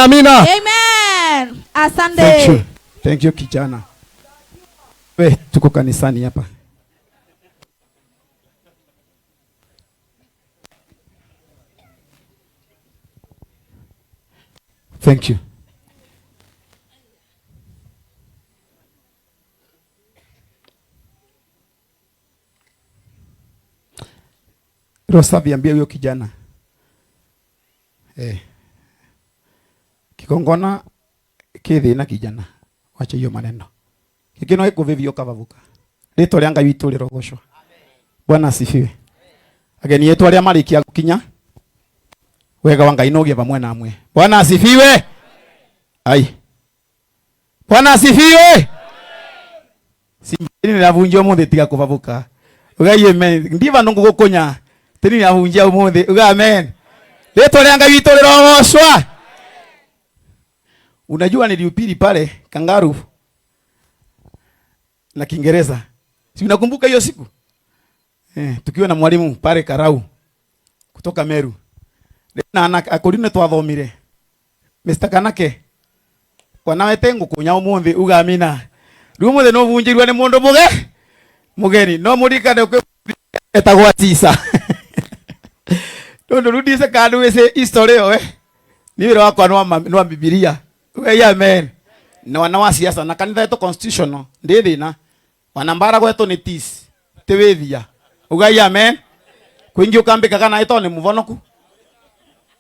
amina. Amen. Asante. Thank you. Thank you kijana. We, tuko kanisani hapa. Thank you. Rosa viambia huyo kijana. Kikongona kithi na kijana. Wacha hiyo maneno. Kikino iko vivyo kavavuka. Rito rya Ngai witu rirogoshwa. Bwana asifiwe. Ageni yetu aria marikia gukinya. Wega wa Ngai no gie pamwe namwe. Bwana asifiwe. Ai. Bwana asifiwe. Simbini navunjia umuthi tiga kuvavuka. Ugai amen. Ndiva ndungu gukunya. Tini navunjia umuthi. Ugai amen. Rito rya Ngai witu rirogoshwa. Unajua nilihubiri pale Kangaru na Kiingereza. Si unakumbuka hiyo siku? Tukiwa na mwalimu pale Karau kutoka Meru. Na akorine twathomire. Mr. Kanake. Kwa nawe tengu kunya umuthi uga amina. Riu umuthi no vunjirwa ni mundu mugeni no murikane etagwa tisa. Ndo rudise kandu ese history yo ni wira wakwa no Biblia. Uga amen. Na wana wa siasa na kanitha yetu constitutional ndi thina. Wanambara gwetu ni tisi. Tewethia. Uga amen. Kwingi ukambika kana ito ni muvonoku.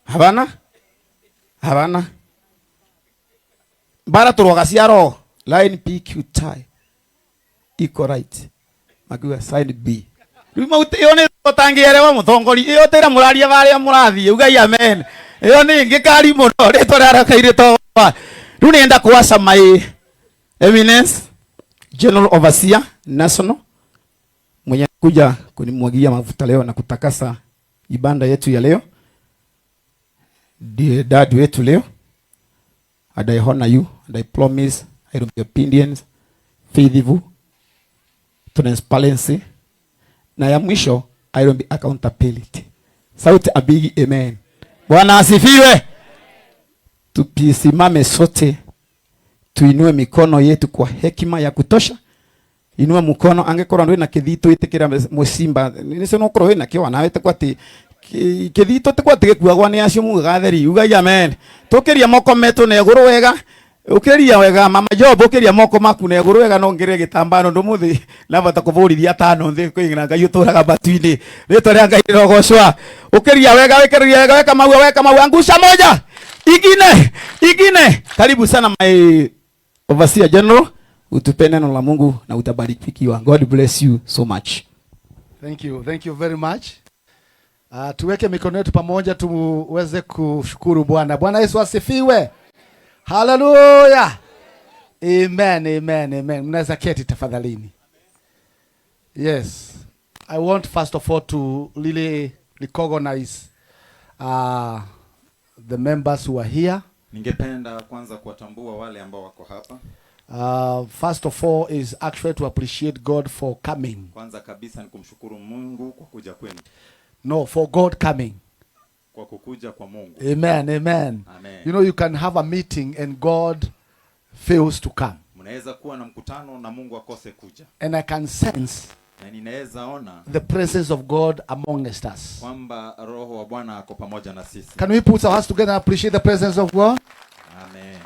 Havana. Bara turoga ciaro line PQ tie. Iko right. Magua side B. Ruma utione utangielewa muthongori. Iyo tira muraria baria murathie. Uga amen. Iyo ni ngikari muno rito rarakaire to. Runenda kuwasa my eminence General Overseer National mwenye kuja kunimwagia mafuta leo na kutakasa ibada yetu ya leo. Dear dad wetu leo. And I honor you and I promise I will be obedient, faithful, transparency. Na ya mwisho I will be accountability. Sauti abigi amen. Bwana asifiwe. Tupisimame sote. Tuinue mikono yetu kwa hekima ya kutosha. Inua mkono angekora ndwe na kithito itikira musimba. Nise no koro na kiwa nawe tekwati kithito tekwati gekuagwa ni acio mugatheri. Uga amen. Tokeria moko metu na iguru wega. Ukeria wega mama Job ukeria moko maku na iguru wega no ngire gitambano ndo muthi na bata kuvurithia tano nthi kwingira Ngai uturaga batuini. Rito ria Ngai rogoshwa. Ukeria wega wekeria wega weka maua angusha moja. Igine. Karibu sana my Overseer General. Utupe neno la Mungu na utabarikiwa. God bless you so much. Thank you very much. Tuweke mikono yetu pamoja tuweze kushukuru Bwana. Bwana Yesu asifiwe. Hallelujah. Amen. Mnaweza keti tafadhalini. Yes. I want first of all to really recognize the members who are here. Ningependa kwanza kuwatambua wale ambao wako hapa. First of all is actually to appreciate God for coming. Kwanza kabisa ni kumshukuru Mungu kwa kuja kwenu. No, for God coming. Kwa kukuja kwa Mungu. Amen. You know, you can have a meeting and God fails to come. Mnaweza kuwa na mkutano na Mungu akose kuja. And I can sense na ninaweza ona the presence of God amongst us. Kwamba roho wa Bwana ako pamoja na sisi. Can we put our hands together and appreciate the presence of God? Amen.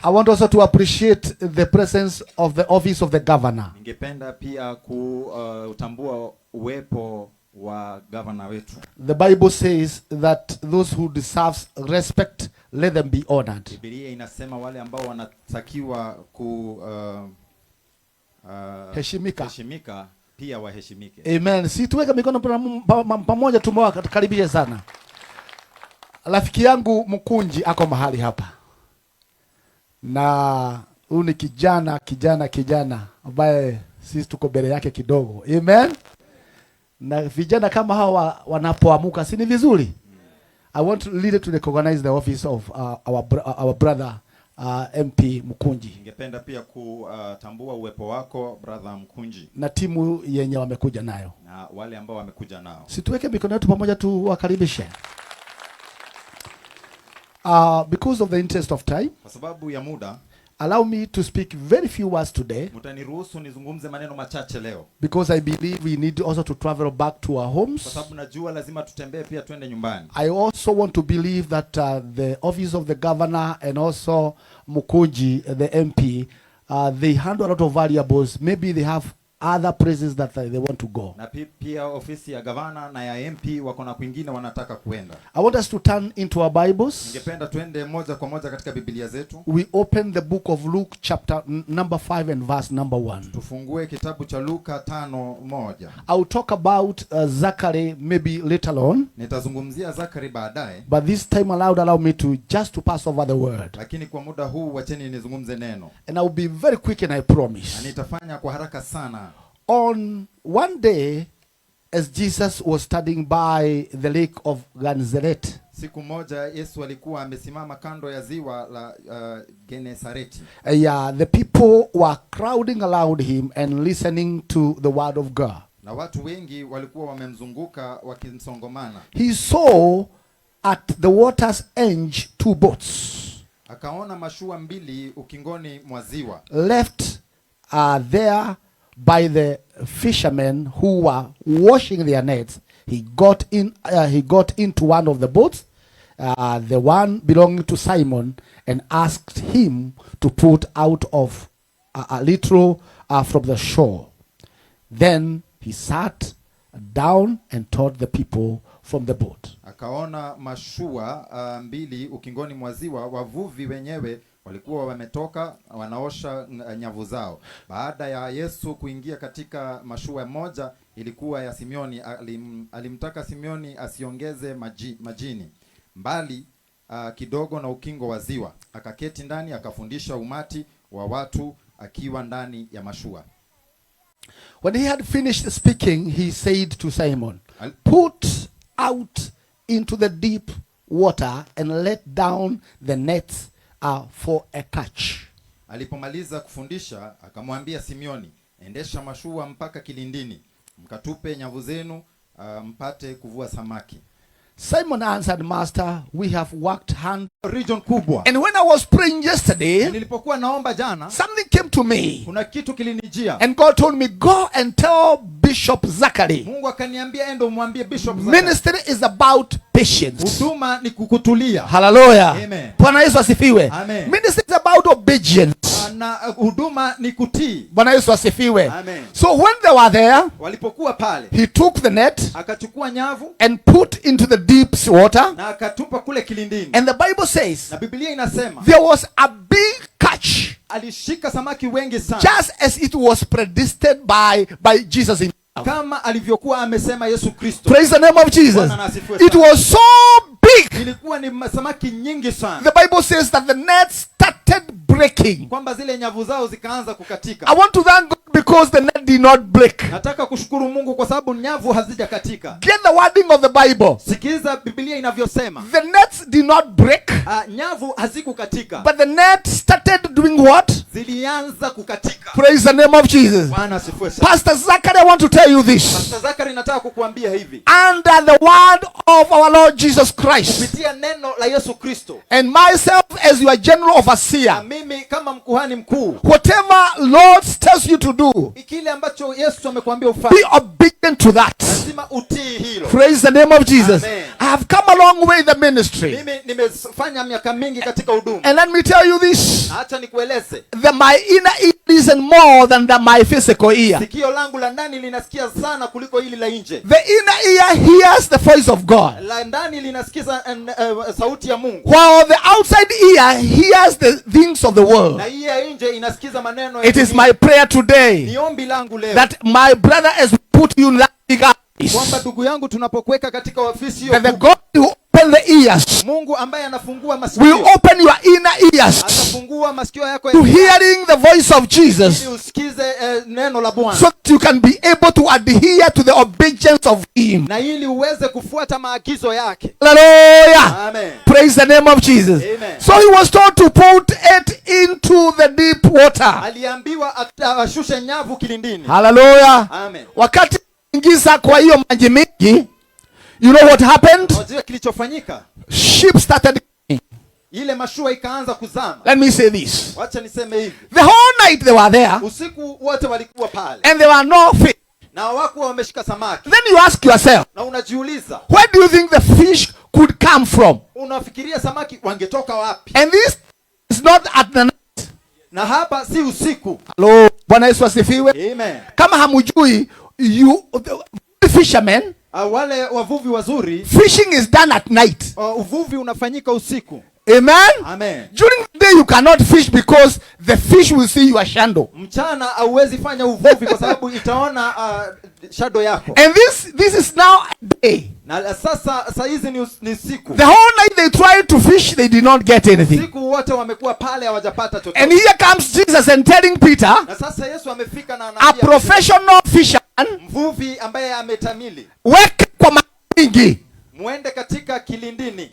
I want also to appreciate the presence of the office of the governor. Ningependa pia kutambua uwepo wa governor wetu. The Bible says that those who deserve respect, let them be honored. Biblia inasema wale ambao wanatakiwa heshimika pia waheshimike. Amen. Si tuweke mikono pamoja tumewakaribisha sana. Rafiki yangu Mkunji ako mahali hapa. Na huyu ni kijana ambaye sisi tuko mbele yake kidogo. Amen. Na vijana kama hawa wanapoamuka si ni vizuri? I want really to recognize the office of our brother MP Mkunji. Ningependa pia kutambua uwepo wako brother Mkunji. Na timu yenye wamekuja nayo. Na wale ambao wamekuja nao. Situweke mikono yetu pamoja tu wakaribishe. Because of the interest of time, Kwa sababu ya muda, allow me to speak very few words today, mtaniruhusu nizungumze maneno machache leo. because I believe we need also to travel back to our Kwa homes. sababu najua lazima tutembee pia twende nyumbani. I also want to believe that the office of the governor and also Mukunji, the MP, they handle a lot of variables. Maybe they have other places that they want to go. Na pia ofisi ya gavana na ya MP wako na kwingine wanataka kuenda. I want us to turn into our Bibles. Ningependa twende moja kwa moja katika Biblia zetu. We open the book of Luke chapter number 5 and verse number 1. Tufungue kitabu cha Luka 5:1. I will talk about Zachary maybe later on, Nitazungumzia Zakari baadaye, but this time allow me to just to pass over the word. lakini kwa muda huu wacheni nizungumze neno. And I will be very quick, and I promise. Na nitafanya kwa haraka sana. On one day, as Jesus was standing by the lake of Gennesaret, Siku moja Yesu alikuwa amesimama kando ya ziwa la Genesareti. the people were crowding around him and listening to the word of God. Na watu wengi walikuwa wamemzunguka wakimsongomana. He saw at the water's edge 2 boats Akaona mashua mbili ukingoni mwa ziwa, left there by the fishermen who were washing their nets. He got into one of the boats, the one belonging to Simon, and asked him to put out of a little from the shore. Then he sat down and taught the people from the boat. akaona mashua mbili ukingoni mwa ziwa. Wavuvi wenyewe walikuwa wametoka wanaosha nyavu zao. Baada ya Yesu kuingia katika mashua moja, ilikuwa ya Simioni. Alimtaka Simioni asiongeze majini mbali kidogo na ukingo wa ziwa. Akaketi ndani akafundisha umati wa watu akiwa ndani ya mashua. When he had finished speaking, he said to Simon, "Put out into the deep water and let down the nets for a catch." Alipomaliza kufundisha, akamwambia Simioni, endesha mashua mpaka kilindini, mkatupe nyavu zenu mpate kuvua samaki. Simon answered, "Master, we have worked hard." Region kubwa. And when I was praying yesterday, Nilipokuwa naomba jana, something came to me. kuna kitu kilinijia. And God told me, "Go and tell Bishop Zachary, Mungu akaniambia endo mwambie Bishop Zachary, ministry is about patience." huduma ni kukutulia. Hallelujah. Amen. Bwana Yesu asifiwe. Amen. Ministry is about obedience. Na huduma ni kutii. Bwana Yesu asifiwe. Amen. So when they were there, Walipokuwa pale, he took the net akachukua nyavu and put into the deep water. na akatupa kule kilindini. And the Bible says Na Biblia inasema there was a big catch, alishika samaki wengi sana, just as it was predestined by Jesus himself. kama alivyokuwa amesema Yesu Kristo. Praise the name of Jesus. Bwana na asifiwe sana. It was so big. Ilikuwa ni samaki nyingi sana, The Bible says that the net started breaking. kwamba zile nyavu zao zikaanza kukatika. I want to thank God because the net did not break. Nataka kushukuru Mungu kwa sababu nyavu hazijakatika. Get the wording of the Bible. Sikiliza Biblia inavyosema. The nets did not break, Nyavu hazikukatika, but the net started doing what? zilianza kukatika. Praise the name of Jesus. Bwana asifiwe sana. Pastor Zachary, I want to tell you this. Pastor Zakari, nataka kukuambia hivi, Under the word of our Lord Jesus Christ, kupitia neno la Yesu Kristo, and myself as your general na overseer, mimi kama mkuhani mkuu, whatever Lord tells you to do, kile ambacho Yesu amekwambia ufanye, be obedient to that. lazima utii hilo. Praise the name of Jesus. Amen. I have come a long way in the ministry. Mimi nimefanya miaka mingi katika huduma. And let me tell you this. Acha nikueleze, My inner ear listen more than my physical ear. sikio langu la ndani linasikia sana kuliko hili la nje. The inner ear hears the voice of God, La ndani linasikiza sauti ya Mungu, while the outside ear hears the things of the world. na hii ya nje inasikiza maneno ya It is dunia. my prayer today Ni ombi langu leo that my brother has put you in that big office, kwamba ndugu yangu, tunapokuweka katika ofisi hiyo, that the God who open the ears Mungu ambaye anafungua will masikio open your inner ears atafungua masikio yako to hearing the voice of Jesus, ili usikize neno la Bwana, so that you can be able to adhere to the obedience of Him. na ili uweze kufuata maagizo yake. Hallelujah. Amen. Praise the name of Jesus. Amen. So he was told to put it into the deep water. Aliambiwa ashushe nyavu kilindini. Hallelujah. Amen. Wakati ingiza kwa hiyo maji mingi, you know what happened? Unajua kilichofanyika? Sheep started coming. ile mashua ikaanza kuzama. Let me say this. Wacha niseme hivi. The whole night they were there. Usiku wote walikuwa pale. And there were no fish. Na hawakuwa wameshika samaki. Then you ask yourself. Na unajiuliza. Where do you think the fish could come from? Unafikiria samaki wangetoka wapi? And this is not at the night. Na hapa si usiku. Hello. Bwana Yesu asifiwe. Amen. Kama hamujui, the fishermen, Wale wavuvi wazuri, fishing is done at night. Uvuvi unafanyika usiku. Amen. Amen. During the day you cannot fish because the fish will see your shadow. Mchana hauwezi fanya uvuvi kwa sababu itaona shadow yako. And this is now a day. Na sasa hizi ni siku. The whole night they tried to fish, they did not get anything. Siku wote wamekuwa pale hawajapata chochote. And here comes Jesus and telling Peter, na sasa Yesu amefika na a professional fisherman, mvuvi ambaye ametamili, weka kwa mingi, muende katika kilindini.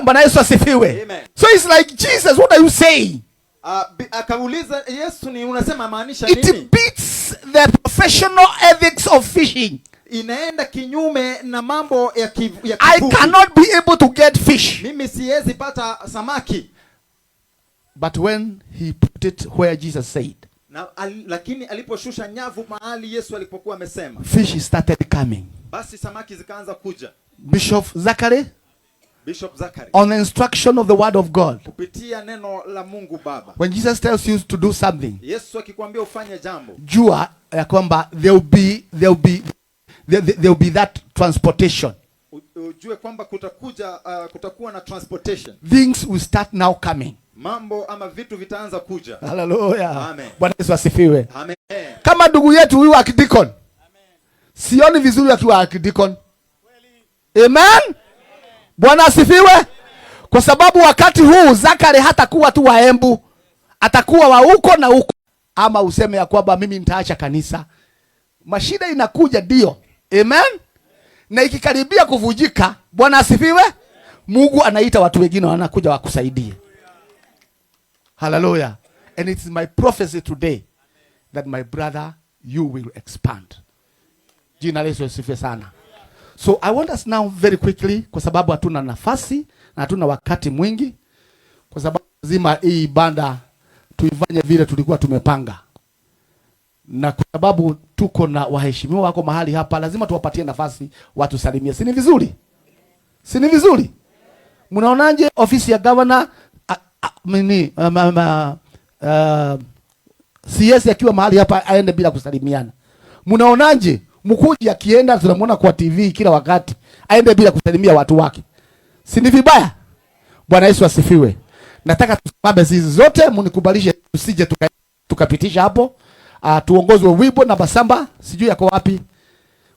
Bwana Yesu asifiwe. Amen. So it's like, Jesus, what are you saying? Akauliza Yesu, ni unasema maanisha nini? It beats the professional ethics of fishing. Inaenda kinyume na mambo ya kivuvi. I cannot be able to get fish. Mimi siwezi pata samaki. But when he put it where Jesus said, lakini aliposhusha nyavu mahali Yesu alipokuwa amesema, fish started coming. Basi samaki zikaanza kuja. Bishop Zachary, Zachary, on the instruction of the word of God, kupitia neno la Mungu Baba, when Jesus tells you to do something, Yesu akikwambia ufanye jambo, jua ya kwamba there will be that transportation. Ujue kwamba kutakuwa na transportation. Things will start now coming. Mambo ama vitu vitaanza kuja. Hallelujah. Amen. Bwana Yesu asifiwe. Amen. Kama ndugu yetu huyu akidikon, sioni vizuri akiwa akidikon. Amen. Bwana asifiwe. Kwa sababu wakati huu Zakari hatakuwa tu wa Embu, atakuwa wa huko na huko. Ama useme ya kwamba mimi nitaacha kanisa. Mashida inakuja ndio. Amen. Na ikikaribia kuvujika, Bwana asifiwe, Mungu anaita watu wengine wanakuja wakusaidie. Hallelujah. And it is my prophecy today that my brother, you will expand. Jina la Yesu asifiwe sana. So I want us now very quickly, kwa sababu hatuna nafasi na hatuna wakati mwingi, kwa sababu lazima hii ibada tuifanye vile tulikuwa tumepanga. Na kwa sababu tuko na waheshimiwa wako mahali hapa, lazima tuwapatie nafasi watu salimia. Si ni vizuri? Si ni vizuri? Mnaonaje ofisi ya governor CS akiwa mahali hapa aende bila kusalimiana? Mnaonaje mkuji akienda tunamwona kwa TV kila wakati aende bila kusalimia watu wake? Si ni vibaya? Bwana Yesu asifiwe. Nataka tusimame sisi zote, mnikubalishe tusije tukapitisha hapo. Tuongozwe wimbo namba samba, sijui yako wapi.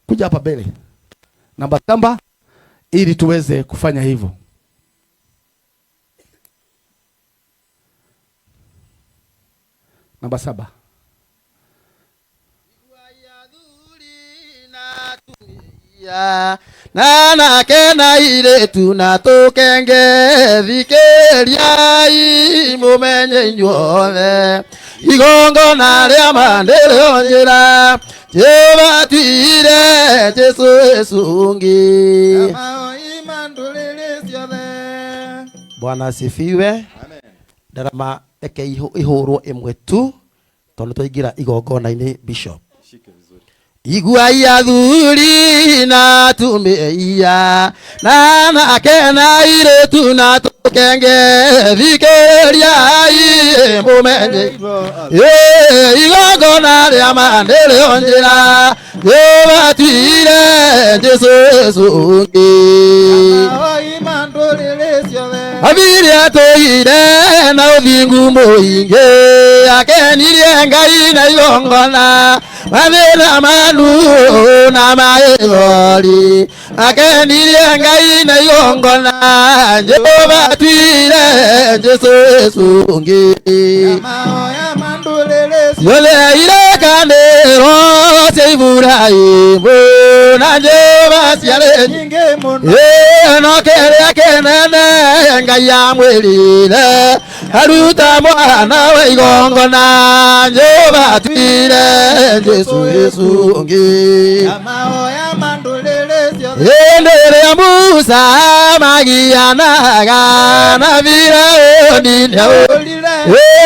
Kuja hapa mbele. Namba samba ili tuweze kufanya hivyo. Namba saba. Nana kena ile tunatokenge vikeria imumenye nyole igongo na ria mandelo njira jeba tuire Jesu esungi. Bwana asifiwe. Amen. Darama eke ihoro imwe tu tondu twaingira igongona-ini Bishop. Igua ya thuri na tumeia na kena ile tunatokenge vikeria imumenye igongona ria mandelo njira jeba tuire Jesu esungi. Abiria toire na uthingu muingi akenirie Ngai na igongona mabira manu na maegori akenirie Ngai na igongona Jehova tuire Jesu esungi. Yole ire kandero se Ibrahimu na Jehova siale nyinge muno no kere kenene Ngai amwirire aruta mwana wa igongona Jehova tuire Jesu esungi. Endere Musa magianaga na viraoni leo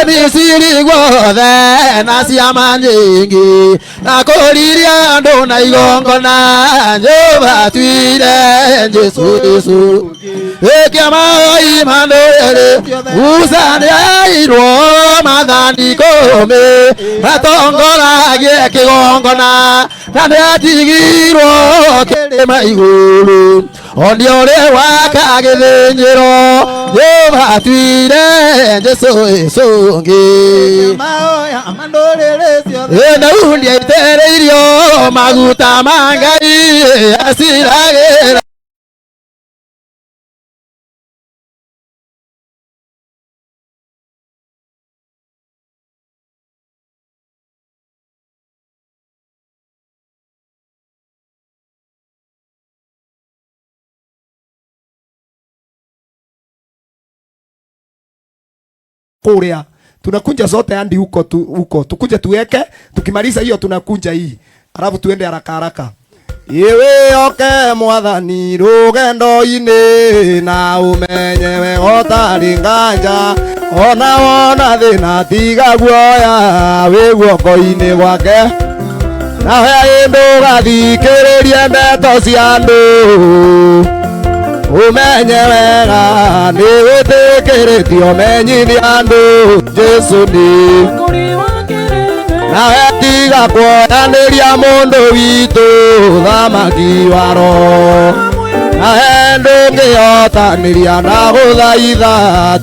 Misiri guothe na ciama nyingi na kuriria andu na igongona Jehova tuire Jesu Kiamai mandore Musa nĩairwo mathani kũmi matongoragie kĩgongona na nĩatigirwo kĩrĩma igũrũ oni ũrĩ waka gĩthĩnjĩro Nĩwatuire Jesũ ĩcũngĩ rĩu nĩaitĩrĩirio maguta ma Ngai aciragĩra kuria tunakunja zote hadi huko tukuje tuweke, tukimaliza hiyo tunakunja hii, alafu tuende haraka haraka. Iwe oke mwathani rugendo-inĩ na umenyewe gotari nganja ona thina tiga guoya wi guoko-inĩ gwake nawe ĩndũ gathikĩrĩrie ndeto cia andũ umenye wega nĩ wĩtĩkĩrĩtio menyithia andũ Jesũ nĩ nawe tiga kuoyanĩria mũndũ witũ thamaki wa roho nawe ndũngĩhotanĩria na gũthaitha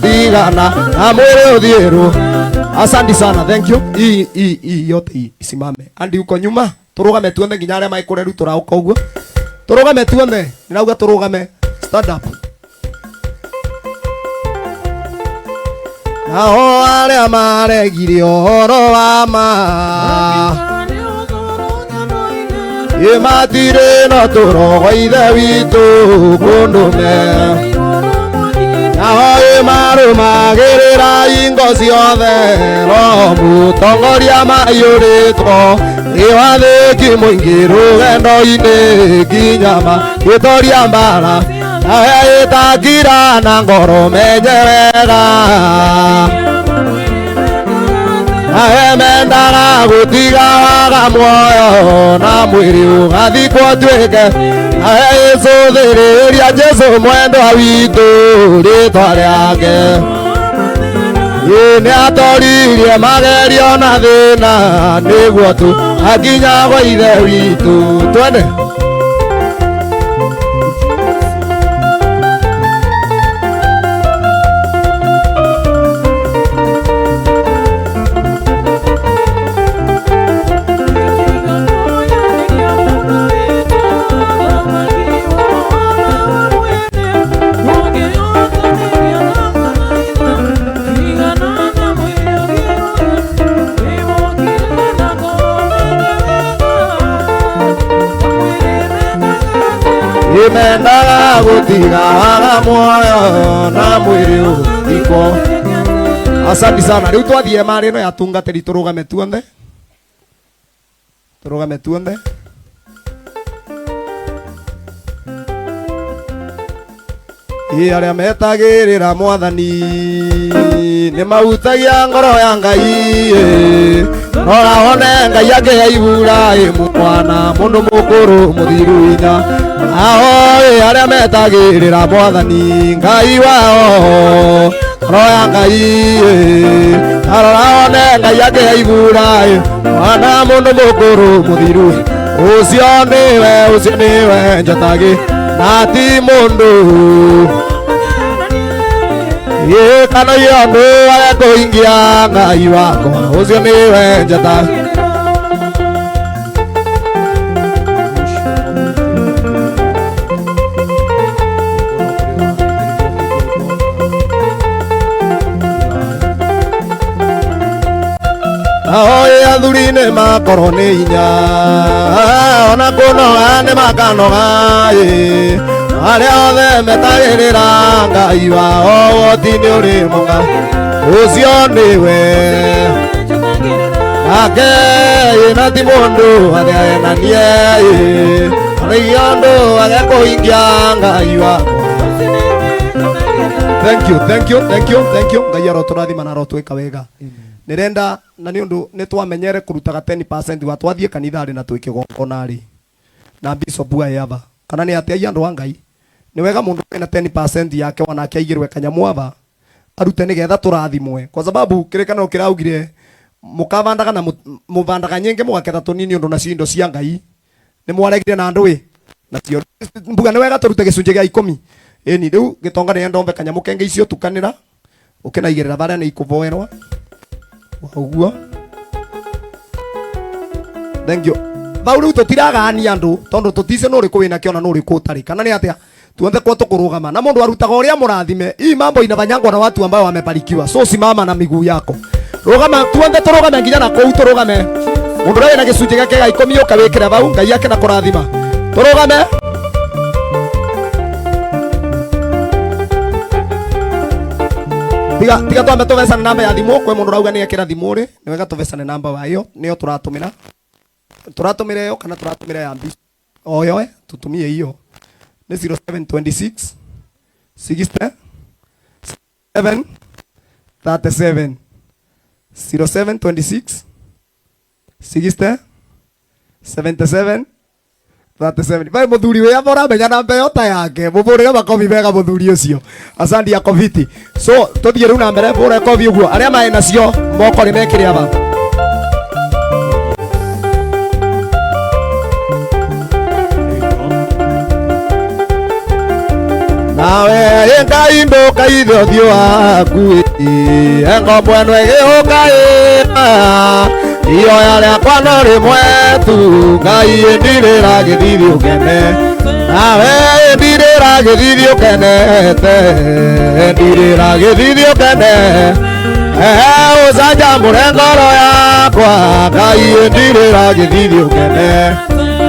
tigana na mwĩrĩ ũthiĩrũ. Asante sana, thank you. Hii yote isimame andi huko nyuma, turugame tuone nginya arĩa maikũreru tũrauka ũguo, turugame tuone, nĩrauga turugame. Stand up. Nao arĩa maregire ũhoro wa ma matirĩ na tũrogo ithe witũ kũndũme nao marũmagĩrĩra ingo ciothe roho mũtongoria maiyũrĩtwo nĩ wathĩki mũingĩ rũgendo-inĩ nginya magĩtoria mbara nawe ĩtakira na ngoro menye wega nawe mendaga gũtiga waga muoyo na mwĩrĩ ũgathikwo tuĩke nawe ĩcũthĩrĩria Jesũ mwendwa witũ rĩtwa rĩake nĩatoririe magerio na thĩna nĩguo tu akinya gwa ithe witũ. Twende. Mendaga gũtiga waga muoyo na mwĩrĩ ũthikwo. Asante sana. Rĩu twathiĩ marĩ ĩno ya tungatĩri tũrũgame tuothe. Tũrũgame tuothe. Arĩa metagĩrĩra mwathani nĩ mahutagia ngoro ya Ngai rora wone Ngai angĩyaihura mwana mũndũ mũkũrũ mũthiru hinya arĩa metagĩrĩra mwathani Ngai wao ngoro ya Ngai rora wone Ngai angĩyaihura mwana mũndũ mũkũrũ mũthiru ũcio nĩwe njatagĩ na ti mũndũ kana yondu agakũingia Ngai wakwa ũcio nĩwe njata. Athuri nĩ makorwo nĩ hinya ona kũnoga nĩ makanoga arĩa othe metagĩrĩra Ngai wao woti-inĩ ũrĩ mũga ũcio nĩwe nake na ti mũndũ atheananie Riando agako ingia ngai wako. Thank you. Ngai aroturathima na rotweka wega. Nirenda na ni undu nitwamenyere kurutaga 10% wa twathie kanithari na twike gonkonari. Na bishop wa yaba. Kana ni atia andu wa Ngai. Ni wega mundu ena 10% yake wanake aigirwe kanyamu aba. Arute nigetha turathimwe. Kwa sababu kirekano kiraugire mukavandaga na muvandaga nyingi mugaketha tunini undu na cindo cia Ngai. Ni mwaregire na andu na cio mbuga ni wega turute gicunje gia 10. Eni riu gitonga ni ndombe kanyamu kenge icio tukanira ukinaigirira baria ni ikuvoerwa uguo. Thank you. Bauru tutiragani andu tondu tutice no riku wina kiona no riku utari kana ni atia tuanze kwa tukurugama na mundu arutaga uria murathime. Hii mambo inafanyangwa na watu ambao wamebarikiwa. So simama na miguu yako. Rugama tuanze turugame nginya na kou turugame. Mundu rai na gicunje gake ga 10 ukawikira bau Ngai yake na kurathima. Turugame. Tiga twambe tuvecane namba ya thimu kwe mundu rauga ni ekira thimu ri ni wega tuvecane namba wayo niyo turatumira yo kana turatumira ya mbi oyo tutumie hiyo ni 0726 60 7 37 0726 60 77 37. Vai muthuri we abora menya namba yota yake mubure makobi bega muthuri ucio asandi ya covid. So tuthie ru na mbere bure kobi uguo aria mai nacio moko ni mekire aba nawe yenga indo kaitho thio aku engo bwano egeoka iyo yale kwano rimwe tu Ngai endirira githithio ukene nawe endirira githithio ukenete endirira githithio ukene ucaja murengoro yakwa Ngai endirira githithio ukene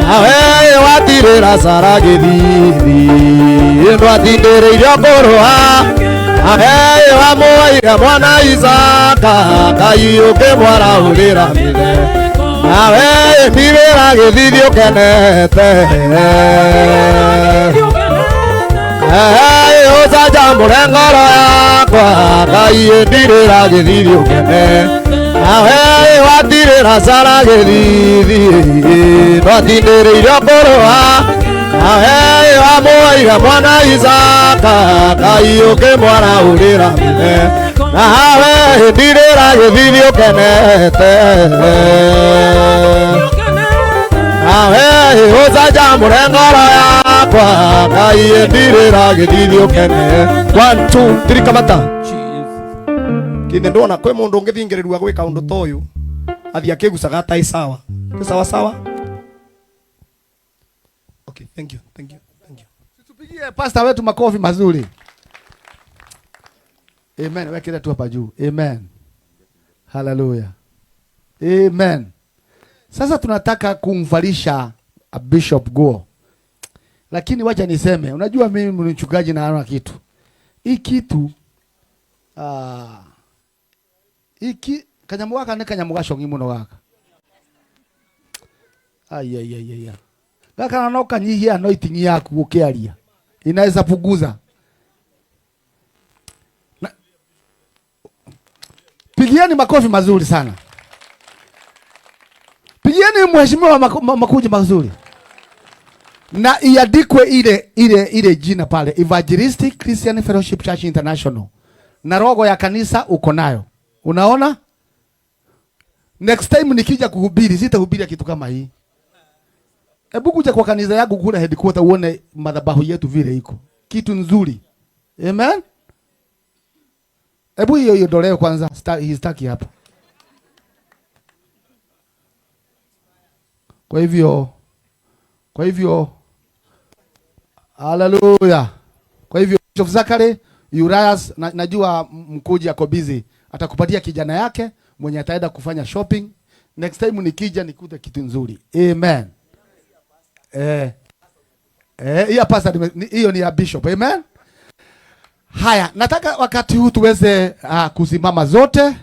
nawe watirira cara githithi ndwatindiriirio kurwa nawe wamuaire mwana Isaka Ngai ukimwaraurira mithe nawe ndirira githithi ukenete ucaja murengoro yakwa Ngai ndirira githithi ukene nawe watirira cara githithi ndwatindiriirio kurwa nawe wamuaire mwana Isaka Ngai ukimwaraurira mithe nawe ndirira githithi ukenete nawe ucaja murengoro yakwa Ngai ndirira githithi ukene. 1 2 3 kamata kinde ndona kwe mundu ngithingiririrwa gwika undu toyu athi akigucaga tai sawa sawa. Okay, thank you. Tupigie pastor wetu makofi mazuri. Amen. Wekele tu hapa juu. Amen. Hallelujah. Amen. Sasa tunataka kumvalisha a bishop go. Lakini wacha niseme, unajua mimi ni mchungaji na naona kitu. Hii kitu iki kanyamuga ne kanyamuga shongi muno gaka. Ai. Gaka na kanyihia anointing yaku ukiaria. Inaweza puguza. Pigieni makofi mazuri sana. Pigieni mheshimiwa makuji mazuri. Na iandikwe ile jina pale Evangelistic Christian Fellowship Church International. Na rogo ya kanisa uko nayo. Unaona? Next time nikija kuhubiri sitahubiri kitu kama hii. Hebu kuja kwa kanisa yangu kule headquarter uone madhabahu yetu vile iko. Kitu nzuri. Amen. Hebu hiyo ndolewe kwanza, histaki hapa. Kwa hivyo haleluya. Kwa hivyo Bishop Zakari Urias najua mkuji yako busy, atakupatia kijana yake mwenye ataenda kufanya shopping. Next time nikija nikute kitu nzuri. Amen. Hiyo pastor hiyo ni ya Bishop. Amen. Haya, nataka wakati huu tuweze kusimama zote.